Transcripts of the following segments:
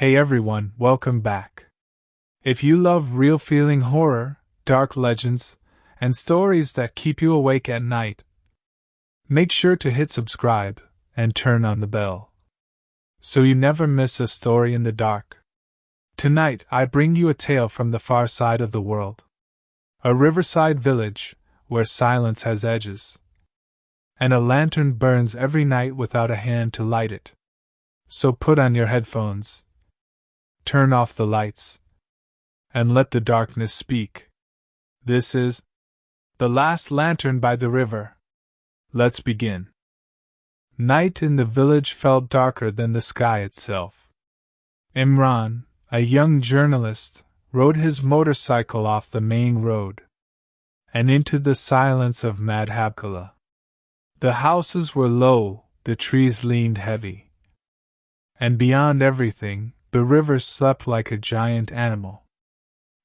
Hey everyone, welcome back. If you love real feeling horror, dark legends, and stories that keep you awake at night, make sure to hit subscribe and turn on the bell, so you never miss a story in the dark. Tonight I bring you a tale from the far side of the world. A riverside village, where silence has edges, and a lantern burns every night without a hand to light it. So put on your headphones, turn off the lights, and let the darkness speak. This is The Last Lantern by the River. Let's begin. Night in the village felt darker than the sky itself. Imran, a young journalist, rode his motorcycle off the main road and into the silence of Madhabkala. The houses were low, the trees leaned heavy, and beyond everything, the river slept like a giant animal.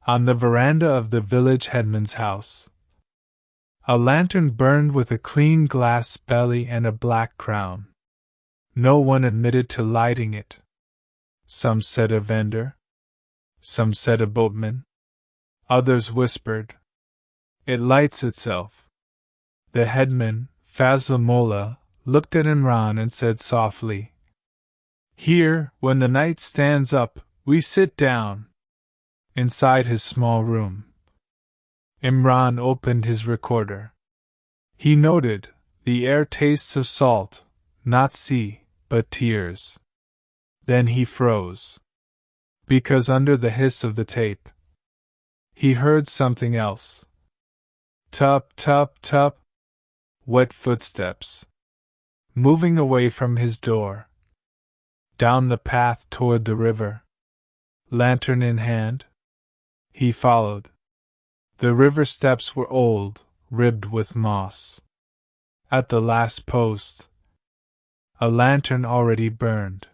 On the veranda of the village headman's house, a lantern burned with a clean glass belly and a black crown. No one admitted to lighting it. Some said a vendor, some said a boatman, others whispered, "It lights itself." The headman, Fazl Molla, looked at Imran and said softly, "Here, when the night stands up, we sit down." Inside his small room, Imran opened his recorder. He noted, the air tastes of salt, not sea, but tears. Then he froze, because under the hiss of the tape, he heard something else. Tup, tup, tup. Wet footsteps, moving away from his door, down the path toward the river. Lantern in hand, he followed. The river steps were old, ribbed with moss. At the last post, a lantern already burned.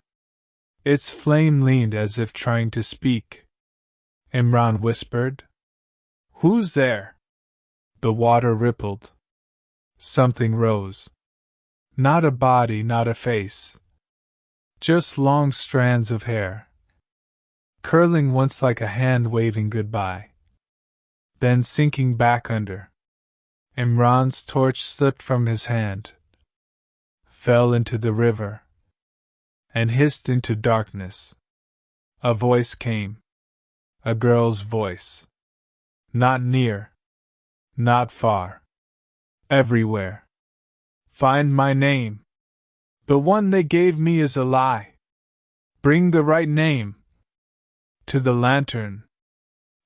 Its flame leaned as if trying to speak. Imran whispered, "Who's there?" The water rippled. Something rose. Not a body, not a face. Just long strands of hair, curling once like a hand waving goodbye, then sinking back under. Imran's torch slipped from his hand, fell into the river, and hissed into darkness. A voice came. A girl's voice. Not near. Not far. Everywhere. "Find my name. The one they gave me is a lie. Bring the right name." To the lantern.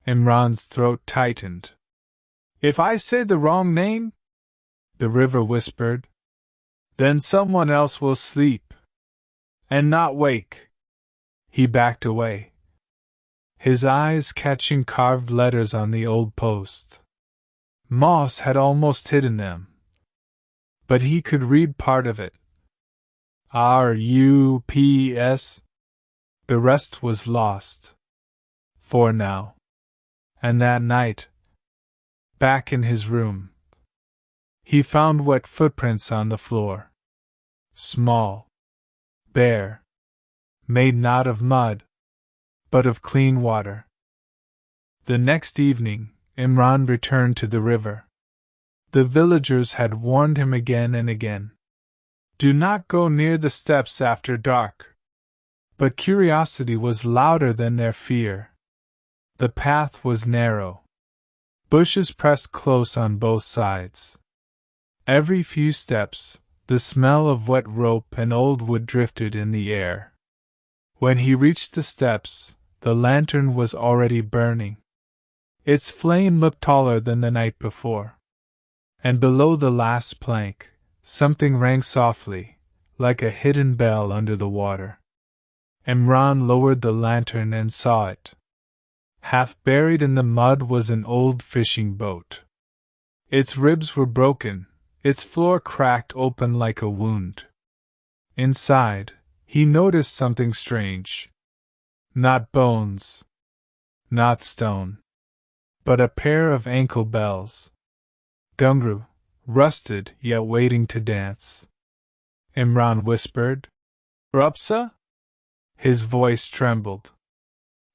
Imran's throat tightened. "If I say the wrong name," the river whispered, "then someone else will sleep and not wake." He backed away, his eyes catching carved letters on the old post. Moss had almost hidden them, but he could read part of it. RUPS. The rest was lost, for now. And that night, back in his room, he found wet footprints on the floor. Small, bare, made not of mud, but of clean water. The next evening, Imran returned to the river. The villagers had warned him again and again. Do not go near the steps after dark. But curiosity was louder than their fear. The path was narrow. Bushes pressed close on both sides. Every few steps, the smell of wet rope and old wood drifted in the air. When he reached the steps, the lantern was already burning. Its flame looked taller than the night before. And below the last plank, something rang softly, like a hidden bell under the water. Imran lowered the lantern and saw it. Half buried in the mud was an old fishing boat. Its ribs were broken, its floor cracked open like a wound. Inside, he noticed something strange. Not bones, not stone, but a pair of ankle bells. Gungru, rusted yet waiting to dance. Imran whispered, "Rupsa?" His voice trembled.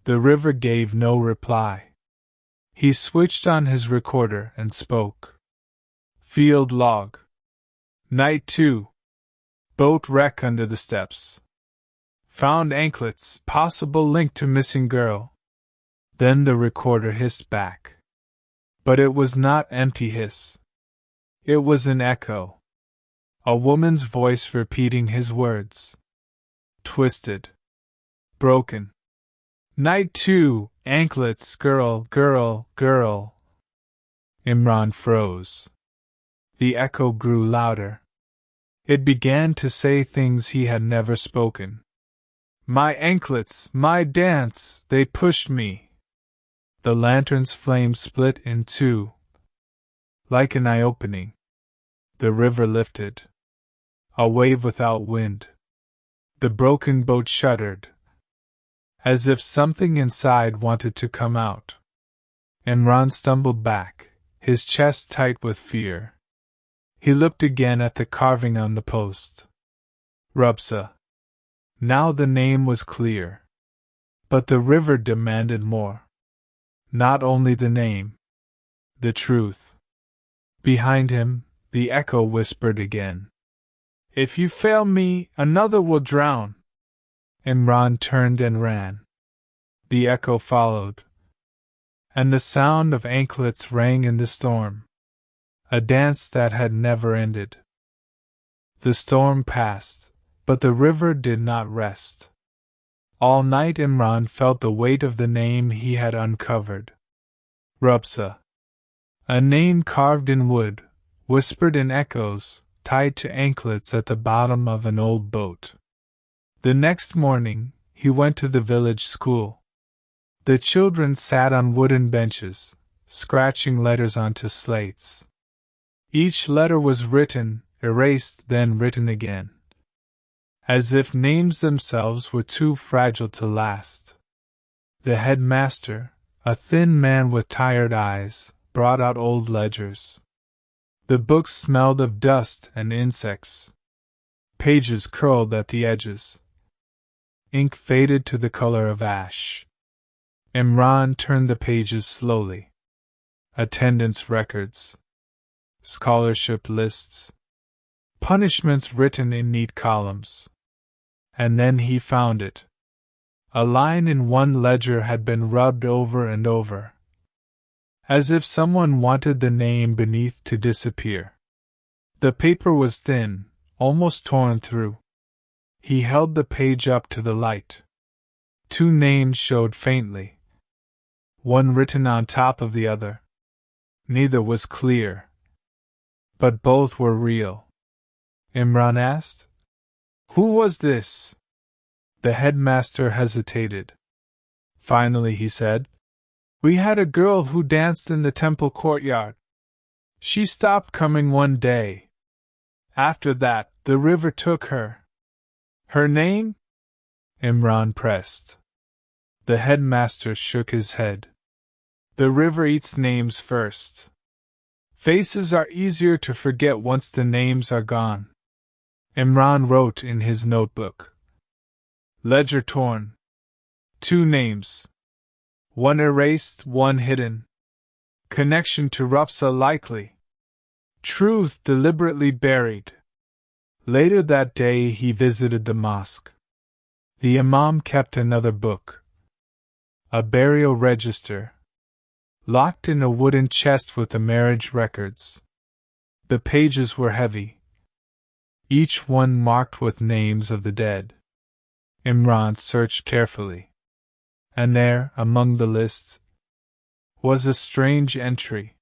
The river gave no reply. He switched on his recorder and spoke. Field log. Night 2. Boat wreck under the steps. Found anklets, possible link to missing girl. Then the recorder hissed back. But it was not empty hiss. It was an echo. A woman's voice repeating his words. Twisted. Broken. Night 2, anklets, girl, girl, girl. Imran froze. The echo grew louder. It began to say things he had never spoken. My anklets, my dance, they pushed me. The lantern's flame split in two. Like an eye-opening. The river lifted. A wave without wind. The broken boat shuddered. As if something inside wanted to come out. Imran stumbled back, his chest tight with fear. He looked again at the carving on the post. Rupsa. Now the name was clear. But the river demanded more. Not only the name. The truth. Behind him, the echo whispered again. If you fail me, another will drown. Imran turned and ran. The echo followed. And the sound of anklets rang in the storm. A dance that had never ended. The storm passed, but the river did not rest. All night Imran felt the weight of the name he had uncovered. Rupsa. A name carved in wood, whispered in echoes, tied to anklets at the bottom of an old boat. The next morning, he went to the village school. The children sat on wooden benches, scratching letters onto slates. Each letter was written, erased, then written again. As if names themselves were too fragile to last. The headmaster, a thin man with tired eyes, brought out old ledgers. The books smelled of dust and insects. Pages curled at the edges. Ink faded to the color of ash. Imran turned the pages slowly. Attendance records. Scholarship lists. Punishments written in neat columns. And then he found it. A line in one ledger had been rubbed over and over. As if someone wanted the name beneath to disappear. The paper was thin, almost torn through. He held the page up to the light. Two names showed faintly. One written on top of the other. Neither was clear. But both were real. Imran asked. Who was this? The headmaster hesitated. Finally he said, We had a girl who danced in the temple courtyard. She stopped coming one day. After that, the river took her. Her name? Imran pressed. The headmaster shook his head. The river eats names first. Faces are easier to forget once the names are gone. Imran wrote in his notebook. Ledger torn. Two names. One erased, one hidden. Connection to Rupsa likely. Truth deliberately buried. Later that day he visited the mosque. The imam kept another book. A burial register. Locked in a wooden chest with the marriage records. The pages were heavy. Each one marked with names of the dead. Imran searched carefully. And there, among the lists, was a strange entry.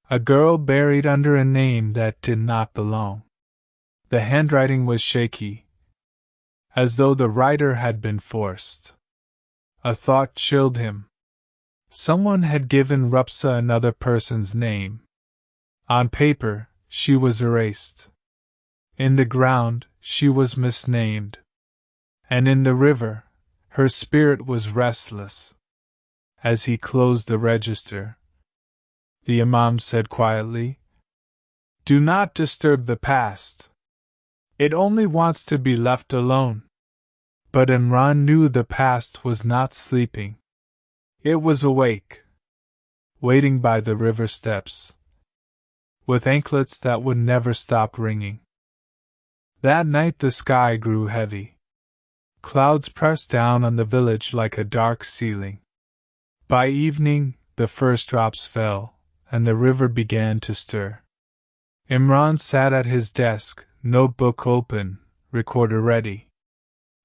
A girl buried under a name that did not belong. The handwriting was shaky, as though the writer had been forced. A thought chilled him. Someone had given Rupsa another person's name. On paper, she was erased. In the ground, she was misnamed. And in the river, her spirit was restless. As he closed the register, the imam said quietly, Do not disturb the past. It only wants to be left alone. But Imran knew the past was not sleeping. It was awake, waiting by the river steps, with anklets that would never stop ringing. That night the sky grew heavy. Clouds pressed down on the village like a dark ceiling. By evening, the first drops fell, and the river began to stir. Imran sat at his desk, notebook open, recorder ready.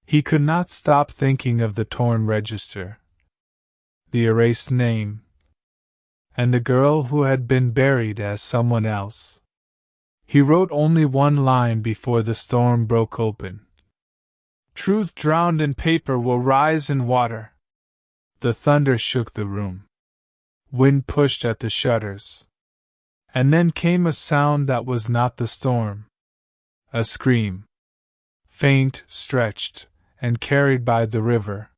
He could not stop thinking of the torn register, the erased name, and the girl who had been buried as someone else. He wrote only one line before the storm broke open. Truth drowned in paper will rise in water. The thunder shook the room. Wind pushed at the shutters. And then came a sound that was not the storm. A scream. Faint, stretched, and carried by the river.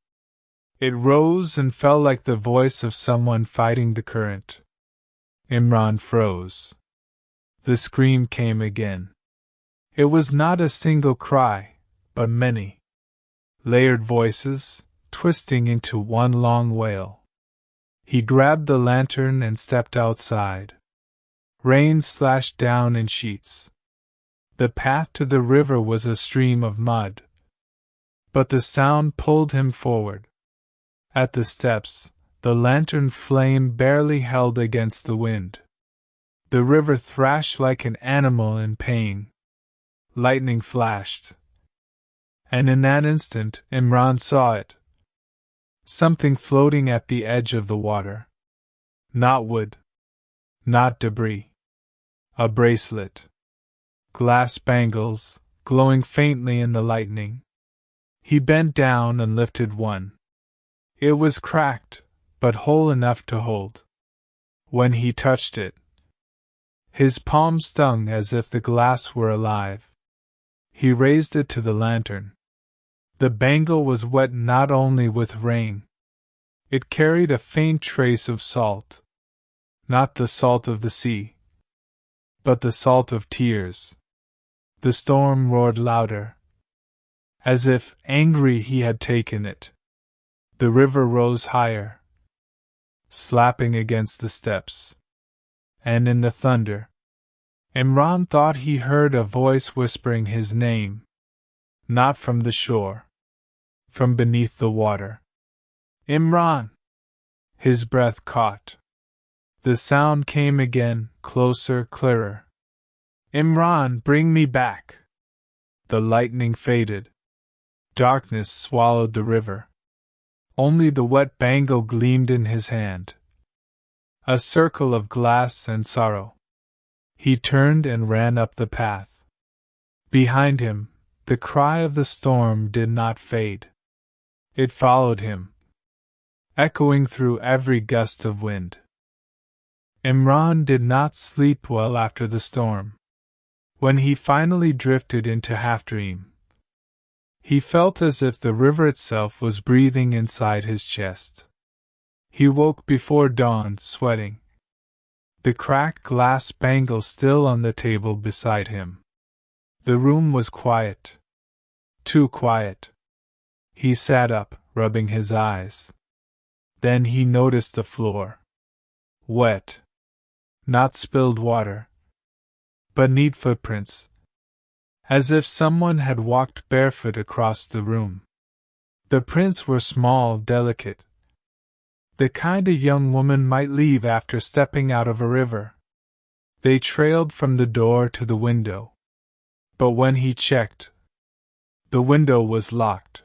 It rose and fell like the voice of someone fighting the current. Imran froze. The scream came again. It was not a single cry, but many. Layered voices, twisting into one long wail. He grabbed the lantern and stepped outside. Rain slashed down in sheets. The path to the river was a stream of mud. But the sound pulled him forward. At the steps, the lantern flame barely held against the wind. The river thrashed like an animal in pain. Lightning flashed. And in that instant, Imran saw it. Something floating at the edge of the water. Not wood. Not debris. A bracelet. Glass bangles, glowing faintly in the lightning. He bent down and lifted one. It was cracked, but whole enough to hold. When he touched it, his palm stung as if the glass were alive. He raised it to the lantern. The bangle was wet not only with rain. It carried a faint trace of salt. Not the salt of the sea, but the salt of tears. The storm roared louder. As if, angry, he had taken it. The river rose higher, slapping against the steps. And in the thunder, Imran thought he heard a voice whispering his name. Not from the shore. From beneath the water. Imran! His breath caught. The sound came again, closer, clearer. Imran, bring me back! The lightning faded. Darkness swallowed the river. Only the wet bangle gleamed in his hand. A circle of glass and sorrow. He turned and ran up the path. Behind him, the cry of the storm did not fade. It followed him, echoing through every gust of wind. Imran did not sleep well after the storm. When he finally drifted into half-dream, he felt as if the river itself was breathing inside his chest. He woke before dawn, sweating. The cracked glass bangle still on the table beside him. The room was quiet. Too quiet. He sat up, rubbing his eyes. Then he noticed the floor. Wet. Not spilled water, but neat footprints, as if someone had walked barefoot across the room. The prints were small, delicate, the kind a young woman might leave after stepping out of a river. They trailed from the door to the window. But when he checked, the window was locked.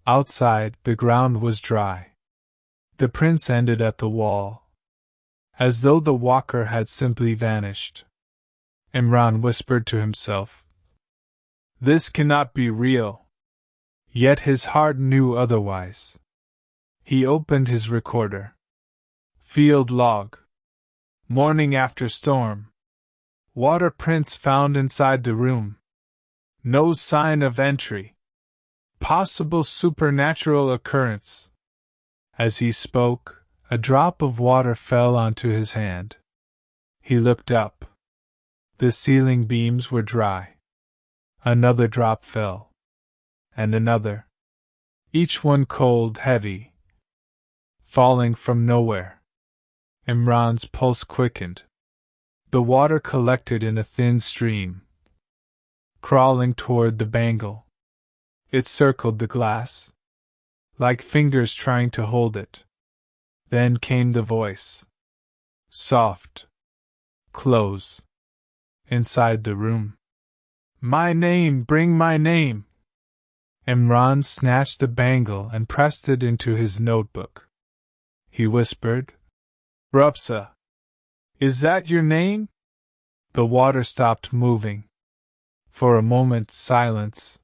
Outside, the ground was dry. The prints ended at the wall, as though the walker had simply vanished. Imran whispered to himself, "This cannot be real." Yet his heart knew otherwise. He opened his recorder. Field log. Morning after storm. Water prints found inside the room. No sign of entry. Possible supernatural occurrence. As he spoke, a drop of water fell onto his hand. He looked up. The ceiling beams were dry. Another drop fell. And another. each one cold, heavy, falling from nowhere. Imran's pulse quickened. The water collected in a thin stream, crawling toward the bangle. It circled the glass, like fingers trying to hold it. Then came the voice. Soft. Close. Inside the room. My name, bring my name. Imran snatched the bangle and pressed it into his notebook. He whispered, Rupsa. Is that your name? The water stopped moving. For a moment, silence.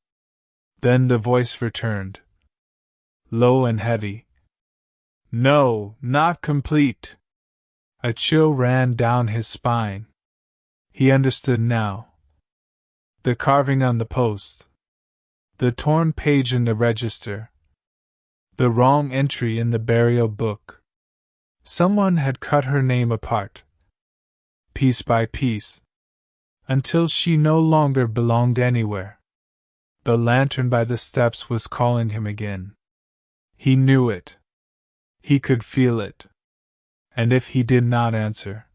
Then the voice returned. Low and heavy. No, not complete. A chill ran down his spine. He understood now. The carving on the post. The torn page in the register. The wrong entry in the burial book. Someone had cut her name apart, piece by piece, until she no longer belonged anywhere. The lantern by the steps was calling him again. He knew it. He could feel it. And if he did not answer,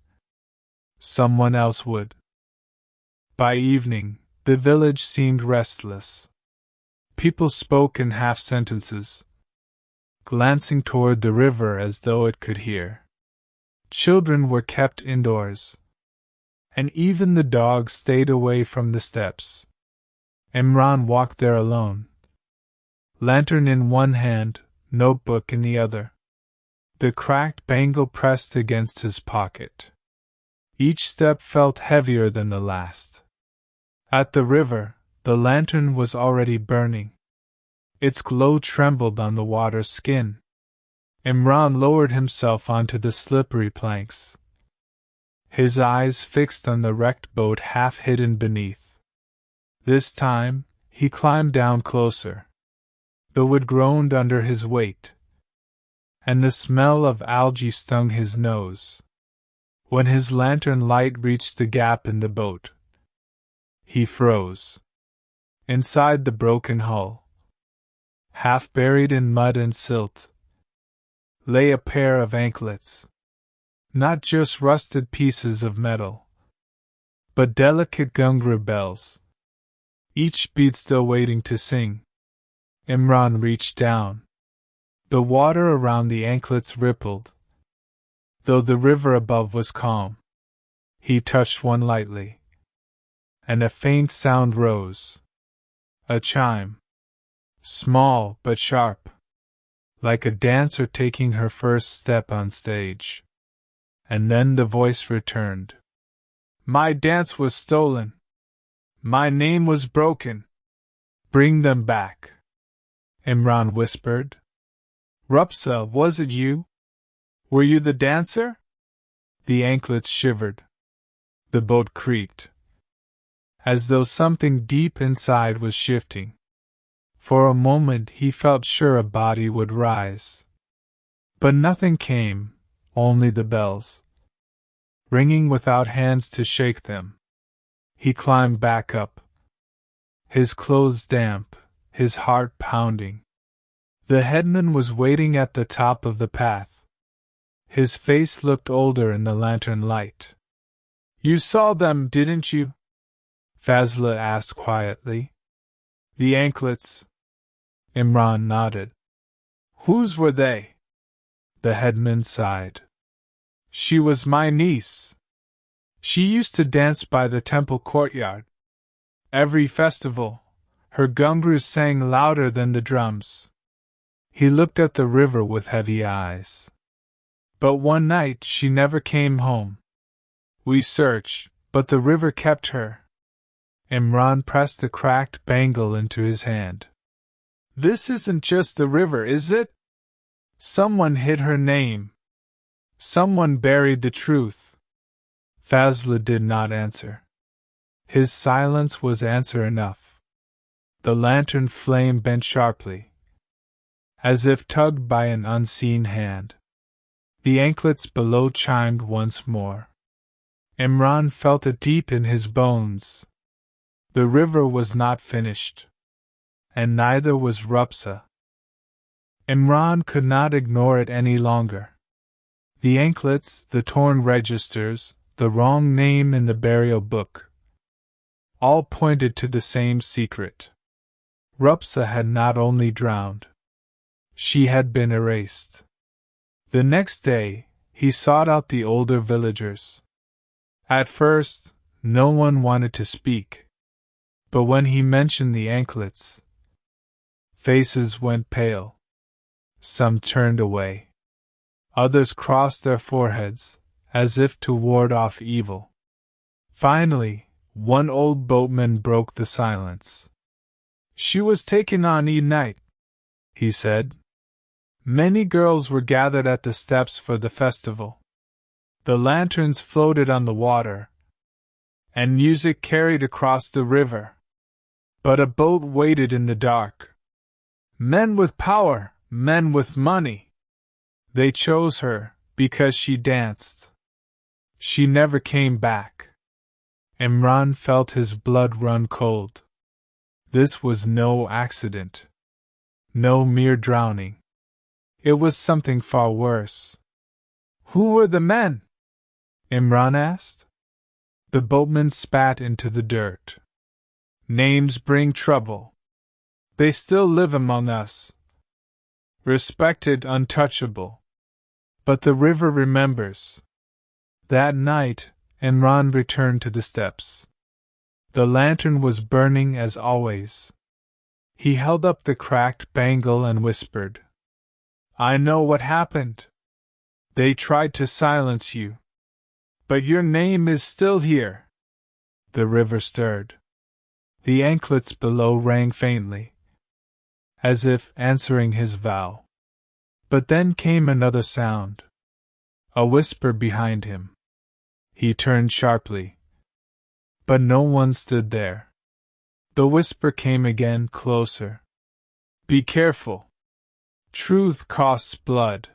someone else would. By evening, the village seemed restless. People spoke in half-sentences, glancing toward the river as though it could hear. Children were kept indoors, and even the dogs stayed away from the steps. Imran walked there alone, lantern in one hand, notebook in the other. The cracked bangle pressed against his pocket. Each step felt heavier than the last. At the river, the lantern was already burning. Its glow trembled on the water's skin. Imran lowered himself onto the slippery planks, his eyes fixed on the wrecked boat half hidden beneath. This time, he climbed down closer. The wood groaned under his weight, and the smell of algae stung his nose. When his lantern light reached the gap in the boat, he froze. Inside the broken hull, half buried in mud and silt, lay a pair of anklets. Not just rusted pieces of metal, but delicate gungroo bells, each bead still waiting to sing. Imran reached down. The water around the anklets rippled, though the river above was calm. He touched one lightly, and a faint sound rose. A chime. Small but sharp, like a dancer taking her first step on stage. And then the voice returned. My dance was stolen. My name was broken. Bring them back. Imran whispered. Rupsa, was it you? Were you the dancer? The anklets shivered. The boat creaked, as though something deep inside was shifting. For a moment he felt sure a body would rise. But nothing came, only the bells, ringing without hands to shake them. He climbed back up, his clothes damp, his heart pounding. The headman was waiting at the top of the path. His face looked older in the lantern light. You saw them, didn't you? Fazla asked quietly. The anklets. Imran nodded. Whose were they? The headman sighed. She was my niece. She used to dance by the temple courtyard. Every festival, her gungroos sang louder than the drums. He looked at the river with heavy eyes. But one night she never came home. We searched, but the river kept her. Imran pressed the cracked bangle into his hand. This isn't just the river, is it? Someone hid her name. Someone buried the truth. Fazla did not answer. His silence was answer enough. The lantern flame bent sharply, as if tugged by an unseen hand. The anklets below chimed once more. Imran felt it deep in his bones. The river was not finished, and neither was Rupsa. Imran could not ignore it any longer. The anklets, the torn registers, the wrong name in the burial book, all pointed to the same secret. Rupsa had not only drowned, she had been erased. The next day, he sought out the older villagers. At first, no one wanted to speak. But when he mentioned the anklets, faces went pale. Some turned away. Others crossed their foreheads, as if to ward off evil. Finally, one old boatman broke the silence. "She was taken on night," he said. Many girls were gathered at the steps for the festival. The lanterns floated on the water, and music carried across the river. But a boat waited in the dark. Men with power, men with money. They chose her because she danced. She never came back. Imran felt his blood run cold. This was no accident. No mere drowning. It was something far worse. "Who were the men?" Imran asked. The boatman spat into the dirt. "Names bring trouble. They still live among us. Respected, untouchable. But the river remembers." That night, Imran returned to the steps. The lantern was burning as always. He held up the cracked bangle and whispered, "I know what happened. They tried to silence you. But your name is still here." The river stirred. The anklets below rang faintly, as if answering his vow. But then came another sound. A whisper behind him. He turned sharply. But no one stood there. The whisper came again, closer. "Be careful. Truth costs blood."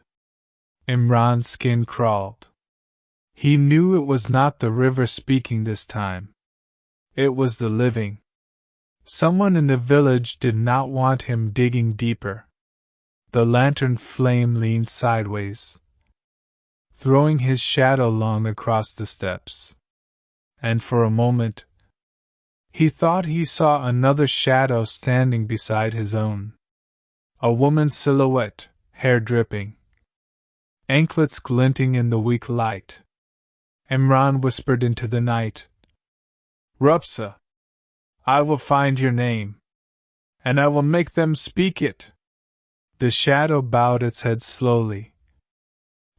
Imran's skin crawled. He knew it was not the river speaking this time. It was the living. Someone in the village did not want him digging deeper. The lantern flame leaned sideways, throwing his shadow long across the steps. And for a moment, he thought he saw another shadow standing beside his own. A woman's silhouette, hair dripping, anklets glinting in the weak light. Imran whispered into the night, "Rupsa, I will find your name, and I will make them speak it." The shadow bowed its head slowly,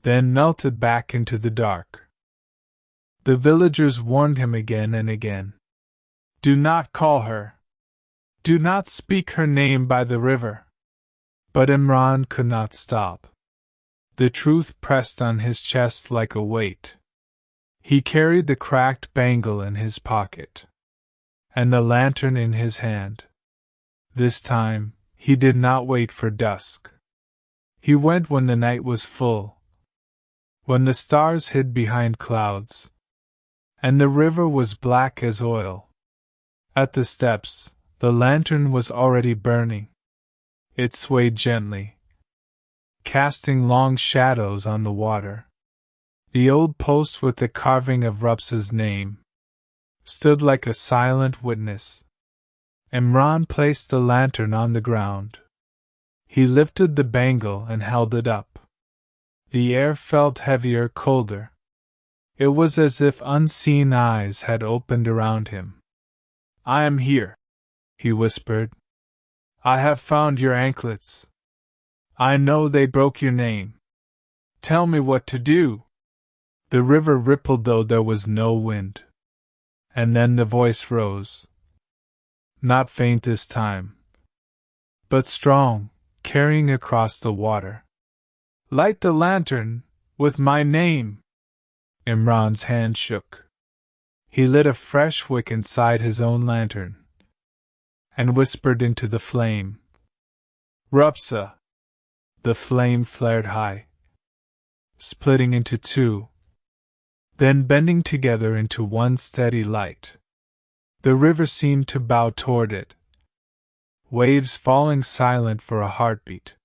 then melted back into the dark. The villagers warned him again and again. "Do not call her. Do not speak her name by the river." But Imran could not stop. The truth pressed on his chest like a weight. He carried the cracked bangle in his pocket, and the lantern in his hand. This time, he did not wait for dusk. He went when the night was full, when the stars hid behind clouds, and the river was black as oil. At the steps, the lantern was already burning. It swayed gently, casting long shadows on the water. The old post with the carving of Rupsa's name stood like a silent witness. Imran placed the lantern on the ground. He lifted the bangle and held it up. The air felt heavier, colder. It was as if unseen eyes had opened around him. "I am here," he whispered. "I have found your anklets. I know they broke your name. Tell me what to do." The river rippled though there was no wind. And then the voice rose. Not faint this time, but strong, carrying across the water. "Light the lantern, with my name." Imran's hand shook. He lit a fresh wick inside his own lantern, and whispered into the flame, "Rupsa." The flame flared high, splitting into two, then bending together into one steady light. The river seemed to bow toward it, waves falling silent for a heartbeat.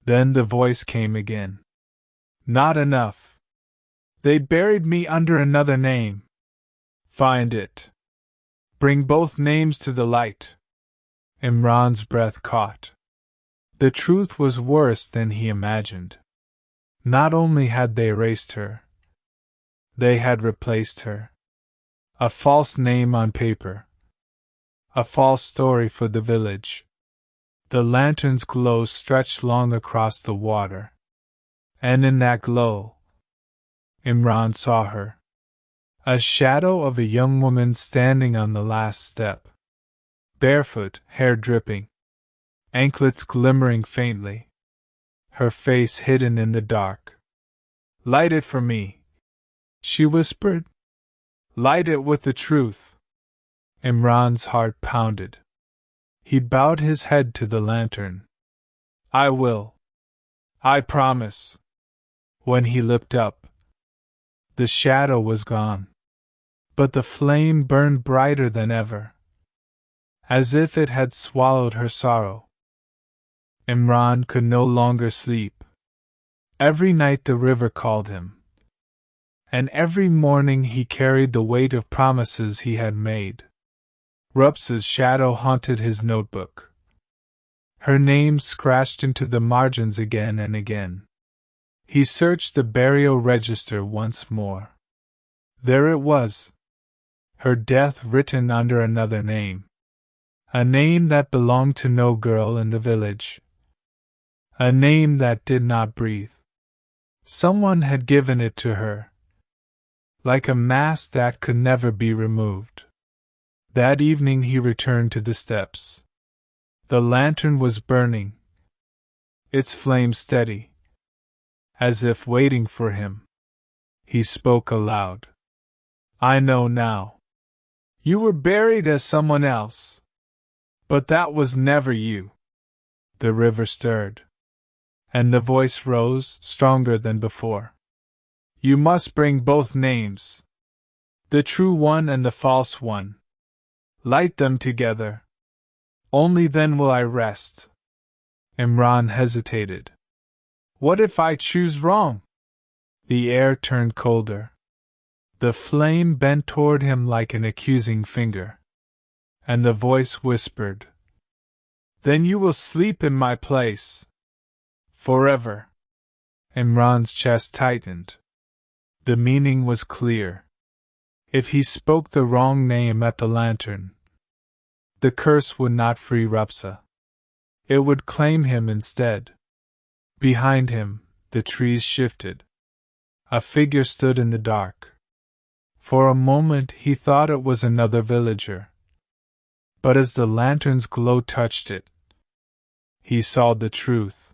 Then the voice came again. Not enough. They buried me under another name. Find it. Bring both names to the light. Imran's breath caught. The truth was worse than he imagined. Not only had they erased her, they had replaced her. A false name on paper. A false story for the village. The lantern's glow stretched long across the water. And in that glow, Imran saw her. A shadow of a young woman standing on the last step. Barefoot, hair dripping. Anklets glimmering faintly. Her face hidden in the dark. Light it for me, she whispered. Light it with the truth. Imran's heart pounded. He bowed his head to the lantern. I will. I promise. When he looked up, the shadow was gone. But the flame burned brighter than ever, as if it had swallowed her sorrow. Imran could no longer sleep. Every night the river called him, and every morning he carried the weight of promises he had made. Rupsa's shadow haunted his notebook. Her name scratched into the margins again and again. He searched the burial register once more. There it was. Her death written under another name. A name that belonged to no girl in the village. A name that did not breathe. Someone had given it to her. Like a mask that could never be removed. That evening he returned to the steps. The lantern was burning. Its flame steady. As if waiting for him. He spoke aloud. I know now. You were buried as someone else. But that was never you. The river stirred. And the voice rose, stronger than before. You must bring both names. The true one and the false one. Light them together. Only then will I rest. Imran hesitated. What if I choose wrong? The air turned colder. The flame bent toward him like an accusing finger. And the voice whispered. Then you will sleep in my place. Forever. Imran's chest tightened. The meaning was clear. If he spoke the wrong name at the lantern, the curse would not free Rupsa. It would claim him instead. Behind him, the trees shifted. A figure stood in the dark. For a moment he thought it was another villager. But as the lantern's glow touched it, he saw the truth.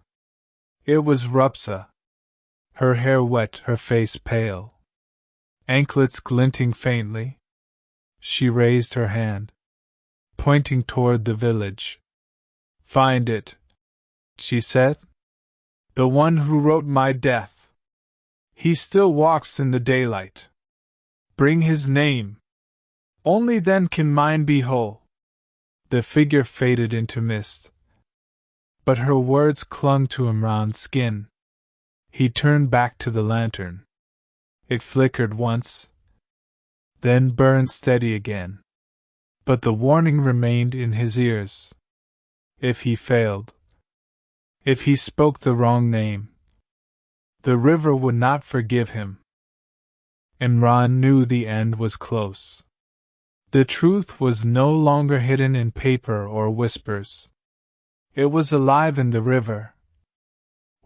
It was Rupsa. Her hair wet, her face pale. Anklets glinting faintly. She raised her hand, pointing toward the village. Find it, she said. The one who wrote my death. He still walks in the daylight. Bring his name. Only then can mine be whole. The figure faded into mist. But her words clung to Imran's skin. He turned back to the lantern. It flickered once, then burned steady again. But the warning remained in his ears. If he failed, if he spoke the wrong name, the river would not forgive him. Imran knew the end was close. The truth was no longer hidden in paper or whispers. It was alive in the river,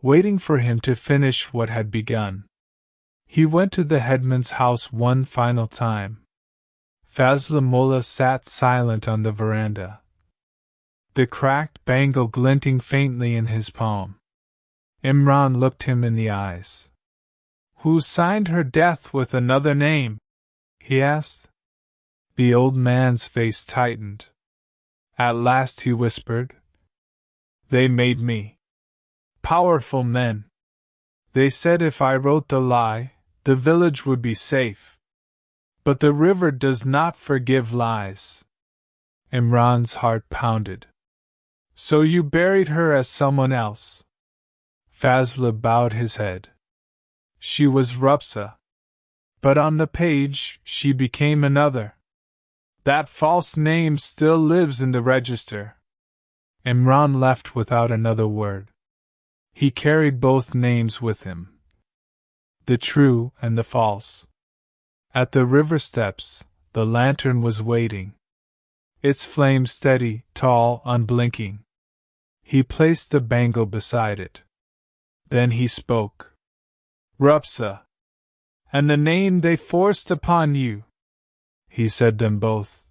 waiting for him to finish what had begun. He went to the headman's house one final time. Fazla Mullah sat silent on the veranda, the cracked bangle glinting faintly in his palm. Imran looked him in the eyes. Who signed her death with another name? He asked. The old man's face tightened. At last he whispered. They made me. Powerful men. They said if I wrote the lie, the village would be safe. But the river does not forgive lies. Imran's heart pounded. So you buried her as someone else. Fazla bowed his head. She was Rupsa. But on the page, she became another. That false name still lives in the register. Imran left without another word. He carried both names with him, the true and the false. At the river steps, the lantern was waiting, its flame steady, tall, unblinking. He placed the bangle beside it. Then he spoke. Rupsa. And the name they forced upon you. He said them both,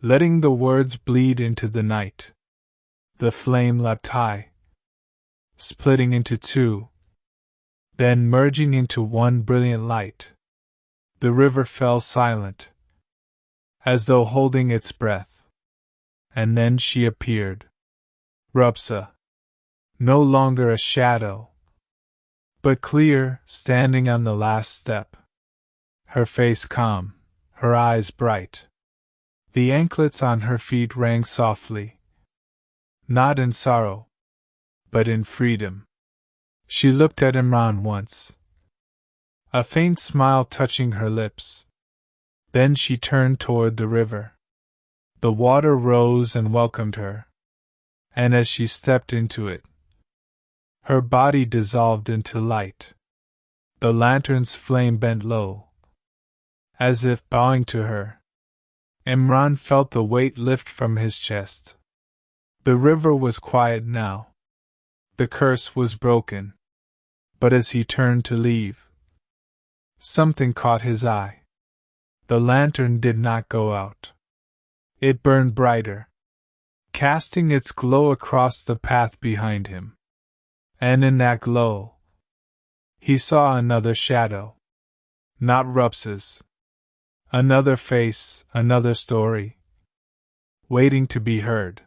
letting the words bleed into the night. The flame leapt high, splitting into two, then merging into one brilliant light. The river fell silent, as though holding its breath. And then she appeared. Rupsa. No longer a shadow, but clear, standing on the last step. Her face calm, her eyes bright. The anklets on her feet rang softly. Not in sorrow, but in freedom. She looked at Imran once, a faint smile touching her lips. Then she turned toward the river. The water rose and welcomed her, and as she stepped into it, her body dissolved into light. The lantern's flame bent low, as if bowing to her. Imran felt the weight lift from his chest. The river was quiet now. The curse was broken. But as he turned to leave, something caught his eye. The lantern did not go out. It burned brighter, casting its glow across the path behind him. And in that glow, he saw another shadow. Not Rupsa's. Another face, another story, waiting to be heard.